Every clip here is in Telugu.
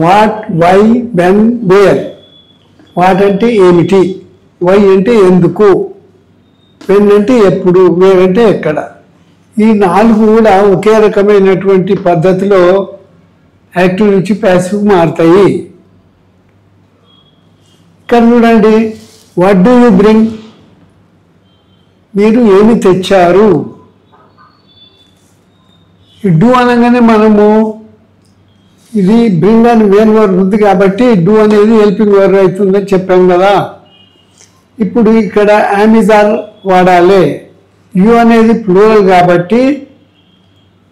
What, why, when, where. What అంటే ఏమిటి, వై అంటే ఎందుకు, వెన్ అంటే ఎప్పుడు, వేర్ అంటే ఎక్కడ. ఈ 4 కూడా ఒకే రకమైనటువంటి పద్ధతిలో యాక్టివ్ నుంచి ప్యాసివ్ మారుతాయి. ఇక్కడ చూడండి, వాట్ డూ యూ బ్రింగ్, మీరు ఏమి తెచ్చారు. ఈ డూ అనగానే మనము ఇది బ్రింగ్ అని మెయిన్ వర్బ్ ఉంది కాబట్టి డూ అనేది హెల్పింగ్ వర్బ్ అవుతుందని చెప్పాం కదా. ఇప్పుడు ఇక్కడ యామిజార్ వాడాలి. యు అనేది ప్లూరల్ కాబట్టి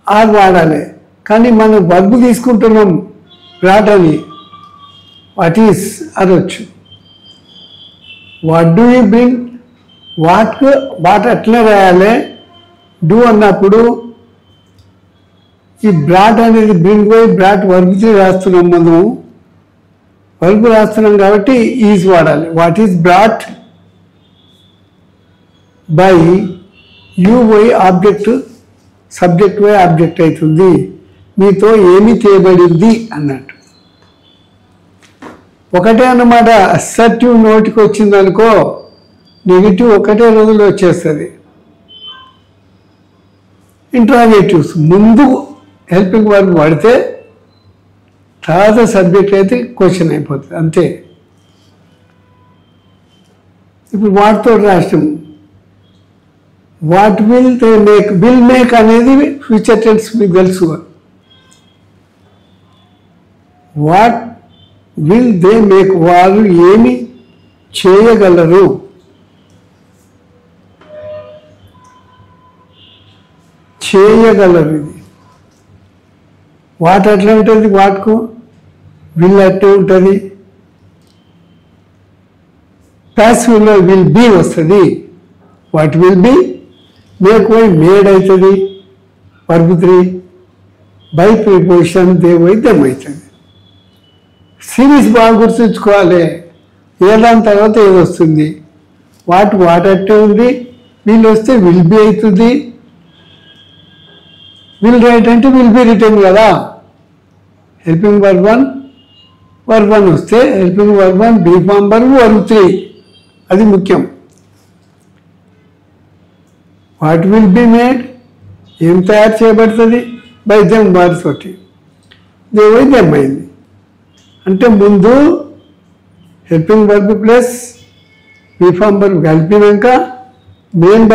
ఆర్ వాడాలి. కానీ మనం వర్బ్ తీసుకుంటున్నాం బ్రాట్ అని, వాట్ ఈస్ అనొచ్చు. What do you bring, what అట్లే రాయాలి. డూ అన్నప్పుడు ఈ బ్రాట్ అనేది బ్రింగ్ పోయి బ్రాట్ వర్బ్ రాస్తున్నాం. మనం వర్బ్ రాస్తున్నాం కాబట్టి ఈజ్ వాడాలి. What is brought by you పోయి ఆబ్జెక్ట్, సబ్జెక్ట్ పోయి ఆబ్జెక్ట్ అవుతుంది. మీతో ఏమి చేయబడింది అన్నట్టు. ఒకటే అన్నమాట. అసర్టివ్ నోటికి వచ్చిందనుకో నెగిటివ్ ఒకటే రోజులో వచ్చేస్తుంది. ఇంట్రాగేటివ్స్ ముందు హెల్పింగ్ వర్బ్ వాడితే తర్వాత సబ్జెక్ట్ అయితే క్వశ్చన్ అయిపోతుంది అంతే. ఇప్పుడు వాటితో రాష్ట్రం what will they make, will make అనేది ఫ్యూచర్ టెన్స్ మీకు తెలుసు. వాట్ విల్ దే మేక్, వారు ఏమి చేయగలరు. చేయగలరు. ఇది వాట్ అట్లా ఉంటుంది, వాట్కు విల్ అట్టే ఉంటుంది. ప్యాసివ్లో విల్ బీ వస్తుంది. వాట్ విల్ బీ, మేక్ పోయి మేడ్ అవుతుంది. వర్బ్ 3 బై ప్రిపోజిషన్ దే పోయి దెమ్ అవుతుంది. సిరీస్ బాగా గుర్తుంచుకోవాలి. ఏదాని తర్వాత ఏది వస్తుంది. వాట్ అట్టే ఉంది. విల్ వస్తే విల్ బీ అవుతుంది. విల్ రైట్ అంటే విల్ బీ రిటర్న్ కదా. హెల్పింగ్ వర్బ్ 1 వస్తే helping verb 1 be form verb 3 అది ముఖ్యం. వాట్ విల్ బీ మేడ్, ఏం తయారు చేయబడుతుంది. బై దెమ్ వారితోటి దే బై దెమ్ అయింది. అంటే ముందు helping verb plus be form verb కలిపినాక మెయిన్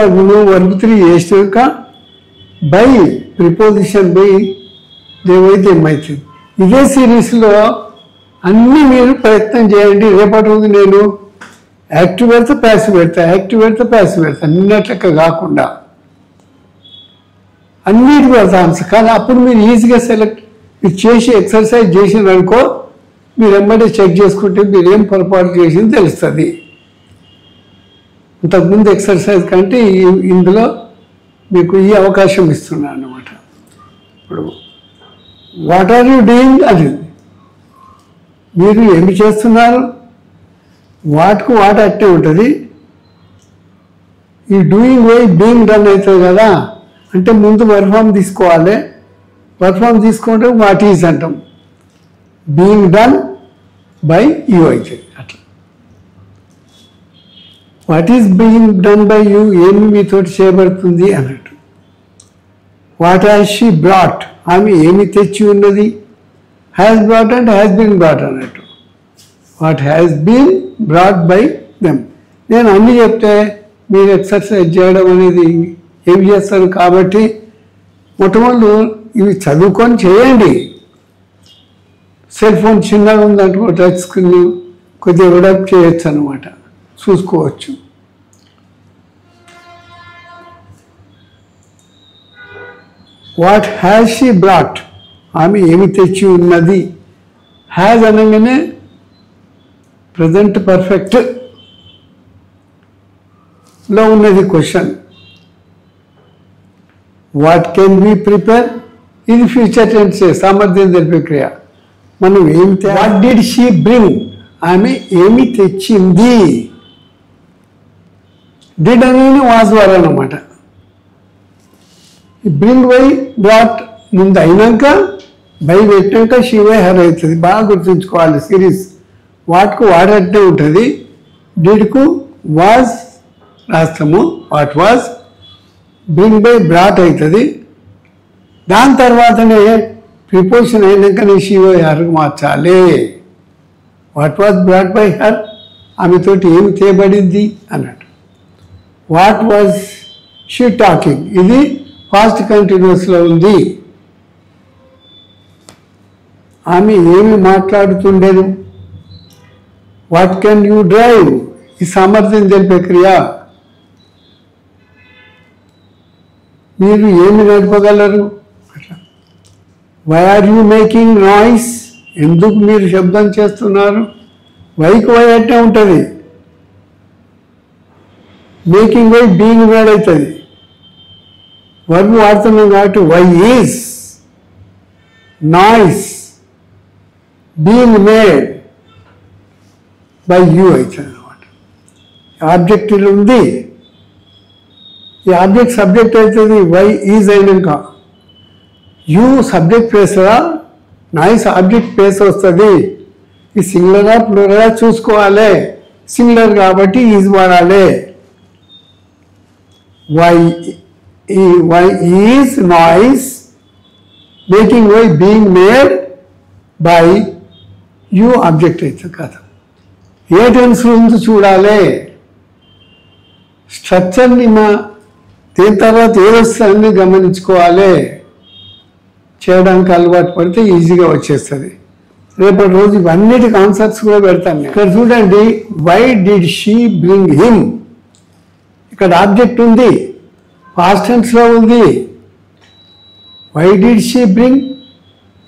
వర్బ్ 3 వేసినాక by preposition by they by them అవుతుంది. ఇదే సిరీస్లో అన్నీ మీరు ప్రయత్నం చేయండి. రేపటి రోజు నేను యాక్టివ్ పెడితే ప్యాసివ్ పెడతా, యాక్టివ్ పెడితే ప్యాసివ్ పెడతా, నిన్నట్లెక్క కాకుండా అన్నిటి పెడతా ఆన్సర్. కానీ అప్పుడు మీరు ఈజీగా సెలెక్ట్ మీరు చేసి ఎక్సర్సైజ్ చేసినారనుకో మీరు వెంబడే చెక్ చేసుకుంటే మీరు ఏం పొరపాటు చేసింది తెలుస్తుంది. ఇంతకుముందు ఎక్సర్సైజ్ కంటే ఇందులో మీకు ఈ అవకాశం ఇస్తున్నాను అన్నమాట. ఇప్పుడు వాట్ ఆర్ యూ డూయింగ్ అనేది మీరు ఏమి చేస్తున్నారు. వాట్కు వాట్ అట్టే ఉంటుంది. ఈ డూయింగ్ పోయి బీయింగ్ డన్ అవుతుంది కదా. అంటే ముందు వర్బ్ ఫామ్ తీసుకోవాలి. వర్బ్ ఫామ్ తీసుకుంటే వాట్ ఈజ్ అంటాం. బీయింగ్ డన్ బై యూ అవుతుంది. అట్లా what is being done by you, ఏమి మీతోటి చేయబడుతుంది అన్నట్టు. వాట్ హ్యాస్ షీ బ్రాట్, ఆమె ఏమి తెచ్చి ఉన్నది. హ్యాస్ బ్రాట్ అంటే హ్యాస్ బీన్ బ్రాట్ అన్నట్టు. What has been brought by them. నేను అన్నీ చెప్తే మీరు ఎక్సర్సైజ్ చేయడం అనేది ఏమి చేస్తారు. కాబట్టి మొట్టమొదటి ఇవి చదువుకొని చేయండి. సెల్ ఫోన్ చిన్నగా ఉందంటే టచ్ స్క్రీన్ కొద్దిగా డెవలప్ చేయొచ్చు అనమాట, చూసుకోవచ్చు. వాట్ హ్యాస్ షీ బ్రాట్, ఆమె ఏమి తెచ్చి ఉన్నది. హ్యాజ్ అనగానే ప్రజెంట్ పర్ఫెక్ట్ లో ఉన్నది question. What can be prepare, ఇది ఫ్యూచర్ టెన్స్ సామర్థ్యం తెలిపే క్రియ. మనం ఏమి వాట్ డిడ్ షీ బ్రింగ్, ఆమె ఏమి తెచ్చింది. డిడ్ అనేది వాజ్ వర్ అన్నమాట. బ్రింగ్ బై బ్రాట్ ముందు అయినాక బై పెట్టాక షీ వై హర్ అవుతుంది. బాగా గుర్తుంచుకోవాలి సిరీస్. వాట్కు వాడట్టే ఉంటుంది, డిడ్కు వాజ్ రాస్తాము, what was, bring by brought అవుతుంది. దాని తర్వాతనే ప్రిపోజిషన్ అయినాకనే షీ వై హర్కు మార్చాలి. What was brought by her, ఆమెతోటి ఏమి తేబడింది అన్నట్టు. వాట్ వాజ్ షీ టాకింగ్, ఇది పాస్ట్ కంటిన్యూస్లో ఉంది. ఆమె ఏమి మాట్లాడుతుండేను. వాట్ కెన్ యూ డ్రైవ్, ఈ సామర్థ్యం తెలిపే క్రియ. మీరు ఏమి నడపగలరు అట్లా. Why are you making noise, ఎందుకు మీరు శబ్దం చేస్తున్నారు. వైకి వై అంటే ఉంటుంది, మేకింగ్ వై బీయింగ్ మేడ్ అవుతుంది. వర్బ్ వాడుతున్నాం కాబట్టి why is noise being made by you అవుతుంది అనమాట. ఆబ్జెక్ట్ ఉంది, ఈ ఆబ్జెక్ట్ సబ్జెక్ట్ అవుతుంది. వై ఈజ్ అయినాక యూ సబ్జెక్ట్ ప్లేస్గా నాయిస్ ఆబ్జెక్ట్ ప్లేస్ వస్తుంది. ఈ సింగులరా ప్లూరలా చూసుకోవాలి. సింగులర్ కాబట్టి ఈజ్ వాడాలి. Why is noise making why being made by you object అవుతుంది కదా. ఏ టెన్స్ ఉంది చూడాలి. స్ట్రక్చర్ని దీని తర్వాత ఏదొస్తుందని గమనించుకోవాలి. చేయడానికి అలవాటు పడితే ఈజీగా వచ్చేస్తుంది. రేపటి రోజు ఇవన్నిటికి ఆన్సర్స్ కూడా పెడతాను. ఇక్కడ చూడండి, why did she bring him, ఇక్కడ ఆబ్జెక్ట్ ఉంది, పాస్ట్ టెన్స్లో ఉంది. Why did she bring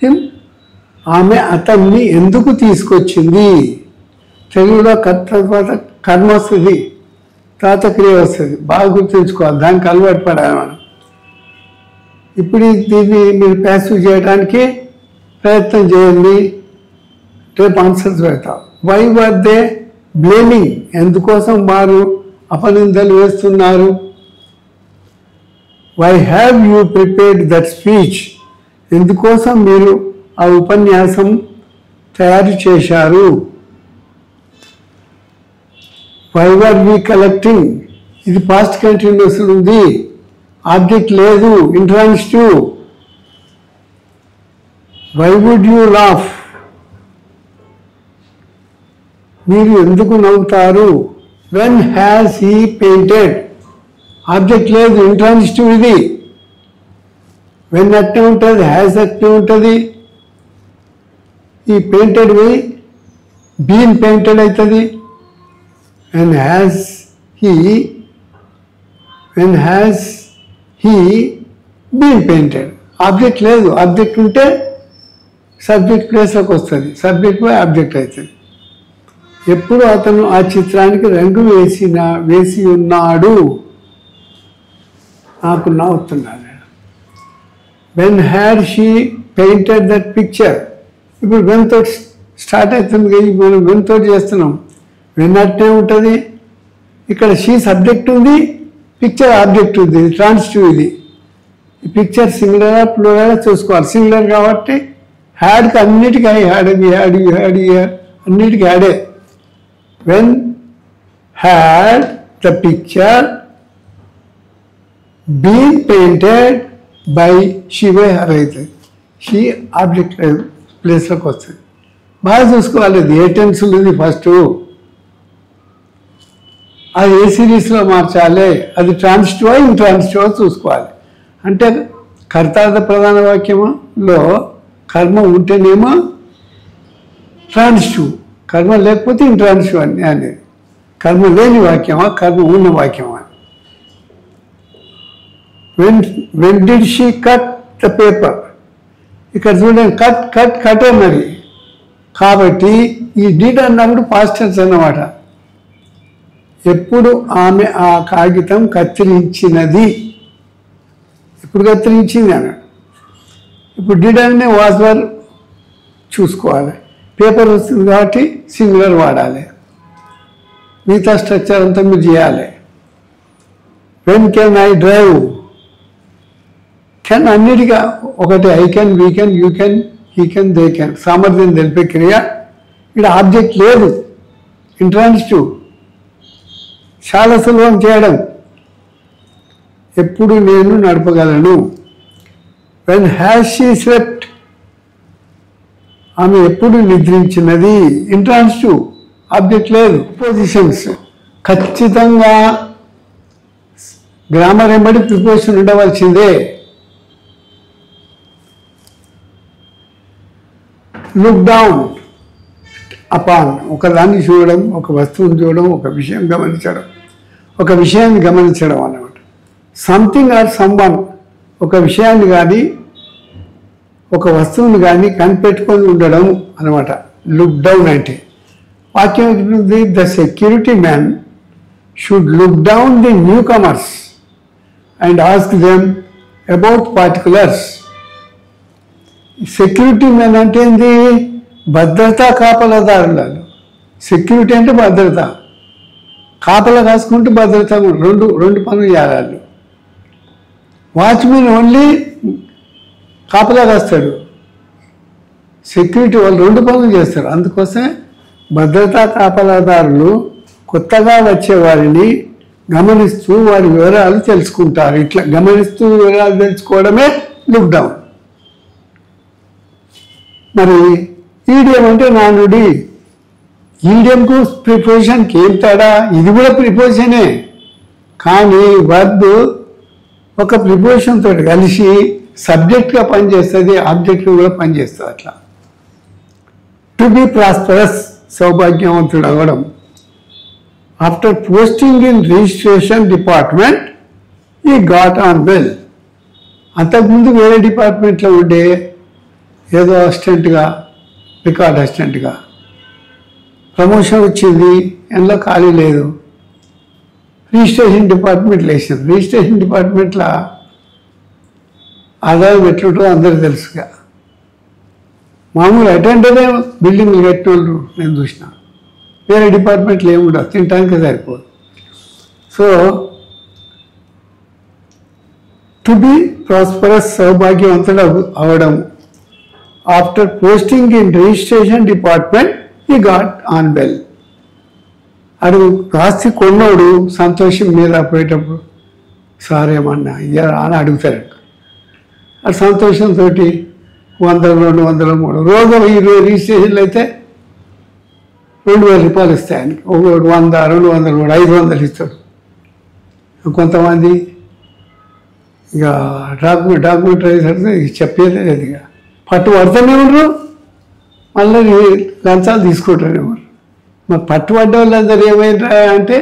him, ఆమె అతన్ని ఎందుకు తీసుకొచ్చింది. తెలుగులో తర్వాత కర్మ వస్తుంది, తర్వాత క్రియ వస్తుంది. బాగా గుర్తుంచుకోవాలి, దానికి అలవాటు పడాలి మనం. ఇప్పుడు దీన్ని మీరు ప్యాసివ్ చేయడానికి ప్రయత్నం చేయండి. రేపు ఆన్సర్స్ పెడతాం. వై వర్ దే బ్లేమింగ్, ఎందుకోసం వారు అపనిందలు వేస్తున్నారు. Why have you prepared that speech, ఎందుకోసం మీరు ఆ ఉపన్యాసం తయారు చేశారు. వై వర్ వి కలెక్టింగ్, ఇది పాస్ట్ కంటిన్యూస్ ఉంది, ఆబ్జెక్ట్ లేదు, intransitive. Why would you laugh, మీరు ఎందుకు నవ్వుతారు. When has he painted, object లేదు, ఇంట్రాన్సిటివ్ ఇది. వెన్ అట్టే ఉంటుంది, హ్యాస్ అట్టే ఉంటుంది. ఈ పెయింటెడ్ పోయి బీన్ పెయింటెడ్ అవుతుంది. When has he been painted, object లేదు. ఆబ్జెక్ట్ ఉంటే సబ్జెక్ట్ ప్లేస్లోకి వస్తుంది, సబ్జెక్ట్ పోయి ఆబ్జెక్ట్ అవుతుంది. ఎప్పుడు అతను ఆ చిత్రానికి రంగు వేసి ఉన్నాడు. నాకు నవ్వుతున్నాడు. When had she painted that picture, ఇప్పుడు వెన్ తోటి స్టార్ట్ అవుతుంది కదా, మనం వెన్ తోటి చేస్తున్నాం. వెన్ అట్టే ఉంటుంది. ఇక్కడ షీ సబ్జెక్ట్ ఉంది, పిక్చర్ ఆబ్జెక్ట్ ఉంది, ట్రాన్సిటివ్ ఇది. ఈ పిక్చర్ సింగులరా ప్లూరలా చూసుకోవాలి. సింగులర్ కాబట్టి హ్యాడ్కి అన్నిటికీ హ్యాడ్ అన్నిటికీ హ్యాడే. When had the picture been painted by she by her అవుతుంది. షీ ఆబ్జెక్ట్ ప్లేస్లోకి వస్తుంది. బాగా చూసుకోవాలి. అది ఏ టెన్స్ ఉంది ఫస్ట్, అది ఏ సిరీస్లో మార్చాలి, అది ట్రాన్సిటివా ఇంట్రాన్సిటివా చూసుకోవాలి. అంటే కర్తార్థ ప్రధాన వాక్యంలో కర్మ ఉంటేనేమో ట్రాన్సిటివ్, కర్మ లేకపోతే ఇంట్రాన్సిటివ్ అని అనేది. కర్మ లేని వాక్యమా, కర్మ ఉన్న వాక్యమా. When did she cut the paper, ఇక్కడ చూడండి కట్ అన్నది కాబట్టి ఈ డిడ్ అన్నప్పుడు పాస్ట్ టెన్స్ అన్నమాట. ఎప్పుడు ఆమె ఆ కాగితం కత్తిరించినది, ఇప్పుడు కత్తిరించింది అన్నాడు. ఇప్పుడు డిడ్ అనే వాజ్ వర్ చూసుకోవాలి. పేపర్ వస్తుంది కాబట్టి సింగులర్ వాడాలి. మిగతా స్ట్రక్చర్ అంతా మీరు చేయాలి. When can I drive, can అన్నిటిగా ఒకటి. I can, we can, you can, he can, they can. సామర్థ్యం తెలిపే క్రియ. ఇక్కడ ఆబ్జెక్ట్ లేదు. ఇంట్రాన్సిటివ్, చాలా సులభం చేయడం. ఎప్పుడు నేను నడపగలను. వెన్ హ్యాస్ షీ స్లెప్ట్, ఆమె ఎప్పుడు నిద్రించినది. ఇంట్రాన్సిటివ్, ఆబ్జెక్ట్ లేదు. ప్రిపోజిషన్స్ ఖచ్చితంగా గ్రామర్ ఎంబడి ప్రిపోజిషన్ ఉండవలసిందే. లుక్ డౌన్ అపాన్, ఒకదాన్ని చూడడం, ఒక వస్తువుని చూడడం, ఒక విషయం గమనించడం, ఒక విషయాన్ని గమనించడం అన్నమాట. సంథింగ్ ఆర్ సమ్వన్, ఒక విషయాన్ని కానీ ఒక వస్తువుని కానీ కనిపెట్టుకొని ఉండడం అనమాట లుక్ డౌన్ అంటే. వాక్యం ఉంటుంది, the security man should look down the new comers and ask them about particulars. Security man అంటే ఏంటి? భద్రతా కాపలాదారులు. సెక్యూరిటీ అంటే భద్రత, కాపలా కాసుకుంటూ భద్రత, రెండు పనులు చేయాలి. వాచ్మెన్ ఓన్లీ కాపలా కాస్తాడు, సెక్యూరిటీ వాళ్ళు రెండు పనులు చేస్తారు. అందుకోసమే భద్రతా కాపలాదారులు కొత్తగా వచ్చే వారిని గమనిస్తూ వారి వివరాలు తెలుసుకుంటారు. ఇట్లా గమనిస్తూ వివరాలు తెలుసుకోవడమే లుక్ డౌన్. మరి ఈడియం అంటే నానుడి. ఈడియంకు ప్రిపోజిషన్కి ఏం తేడా? ఇది కూడా ప్రిపోజిషనే, కానీ వర్బ్ ఒక ప్రిపోజిషన్ తోటి కలిసి సబ్జెక్ట్గా పనిచేస్తుంది, ఆబ్జెక్ట్గా కూడా పనిచేస్తుంది. అట్లా టు బి ప్రాస్పరస్, సౌభాగ్యవంతుడు అవ్వడం. After posting in registration department ఈ గాట్ ఆన్ వెల్. అంతకుముందు వేరే డిపార్ట్మెంట్లో ఉండే ఏదో అసిస్టెంట్గా, రికార్డ్ అసిస్టెంట్గా ప్రమోషన్ వచ్చింది, అందులో ఖాళీ లేదు. రిజిస్ట్రేషన్ డిపార్ట్మెంట్లో వేసారు. రిజిస్ట్రేషన్ డిపార్ట్మెంట్లో ఆదాయం ఎట్లుంటుందో అందరికీ తెలుసుగా. మామూలు అటెండరే బిల్డింగ్లు కట్టిన వాళ్ళు నేను చూసిన. వేరే డిపార్ట్మెంట్లో ఏముండవు, తినటానికి సరిపోదు. సో టు బి ప్రాస్పరస్, సౌభాగ్యవంతుడు అవడం. After posting in registration department ఈ గాట్ ఆన్ వెల్. అడుగు ఆస్తి కొన్నోడు సంతోషం మీద పోయేటప్పుడు సార్ ఏమన్నా ఇయ్యారా అని అడుగుతారు. అది సంతోషంతో 100, 200, 300 రోజు ఈ రిజిస్ట్రేషన్లు అయితే 2000 రూపాయలు ఇస్తాయి ఆయనకి. ఒకడు 100, 200, 500 ఇస్తాడు. కొంతమంది ఇక డాక్యుమెంట్ అయితే చెప్పేదే లేదు. ఇక పట్టు పడుతూనే ఉండరు, మళ్ళీ లంచాలు తీసుకుంటారేమో. మరి పట్టుబడ్డ వాళ్ళందరూ ఏమైనా అంటే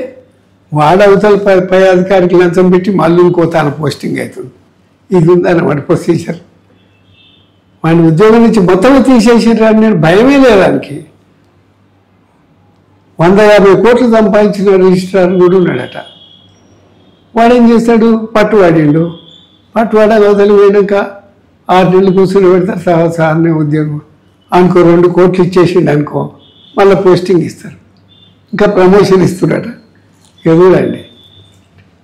వాడు అవతల పై అధికారికి లంచం పెట్టి మళ్ళీ ఇంకో తన పోస్టింగ్ అవుతుంది. ఇది ఉందన్నమాట ప్రొసీజర్. వాడిని ఉద్యోగం నుంచి మొత్తం తీసేసారు. నేను భయమే లేదు దానికి. 150 కోట్లు సంపాదించిన రిజిస్ట్రార్ కూడా ఉన్నాడట. వాడేం చేస్తాడు? పట్టువాడిండు. పట్టువాడ వదిలి పోయినాక 6 నెలలు కూర్చొని పెడతారు. సార్నే ఉద్యోగం అనుకో 2 కోట్లు ఇచ్చేసిండు అనుకో, మళ్ళీ పోస్టింగ్ ఇస్తారు, ఇంకా ప్రమోషన్ ఇస్తున్నారట. ఎదురండి.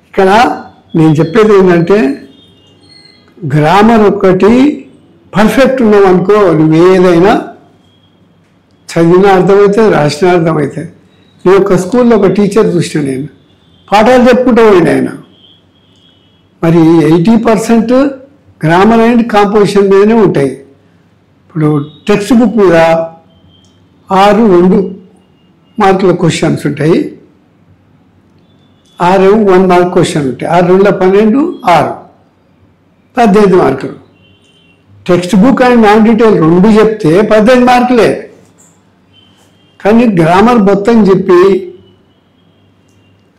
ఇక్కడ నేను చెప్పేది ఏంటంటే గ్రామర్ ఒక్కటి పర్ఫెక్ట్ ఉన్నాం అనుకో, నువ్వు ఏదైనా చదివిన అర్థమవుతుంది, రాసిన అర్థమవుతుంది. నేను ఒక స్కూల్లో ఒక టీచర్ చూసిన, నేను పాఠాలు చెప్పుకుంటూ పోయిన ఆయన. మరి 80% గ్రామర్ అండ్ కాంపోజిషన్ మీదనే ఉంటాయి. ఇప్పుడు టెక్స్ట్ బుక్ మీద 2 మార్కుల క్వశ్చన్స్ ఉంటాయి, 1 మార్క్ క్వశ్చన్ ఉంటాయి. 2 12, 18 మార్కులు. Text book and non detail 2 చెప్తే 18 మార్కులే. కానీ గ్రామర్ మొత్తం చెప్పి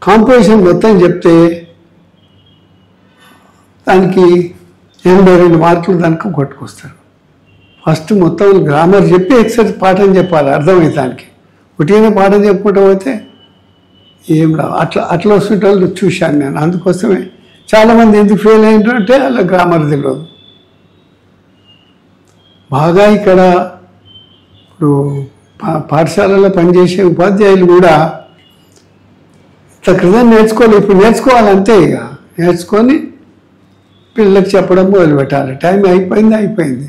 కాంపోజిషన్ మొత్తం చెప్తే దానికి 82 మార్కులు దానికి కొట్టుకొస్తారు. ఫస్ట్ మొత్తం గ్రామర్ చెప్పి ఎక్సర్సైజ్ పాఠం చెప్పాలి, అర్థమైతే దానికి. ఒకటినే పాఠం చెప్పుకుంటూ పోతే ఏం రా. అట్లా వస్తుంటే వాళ్ళు చూశాను నేను. అందుకోసమే చాలామంది ఎందుకు ఫెయిల్ అయిందంటే అలా గ్రామర్ తెలియదు. బాగా ఇక్కడ ఇప్పుడు పాఠశాలలో పనిచేసే ఉపాధ్యాయులు కూడా ఇంత క్రితం నేర్చుకోవాలి, ఇప్పుడు నేర్చుకోవాలంతే. ఇక నేర్చుకొని పిల్లలకు చెప్పడం మొదలుపెట్టాలి. టైం అయిపోయింది.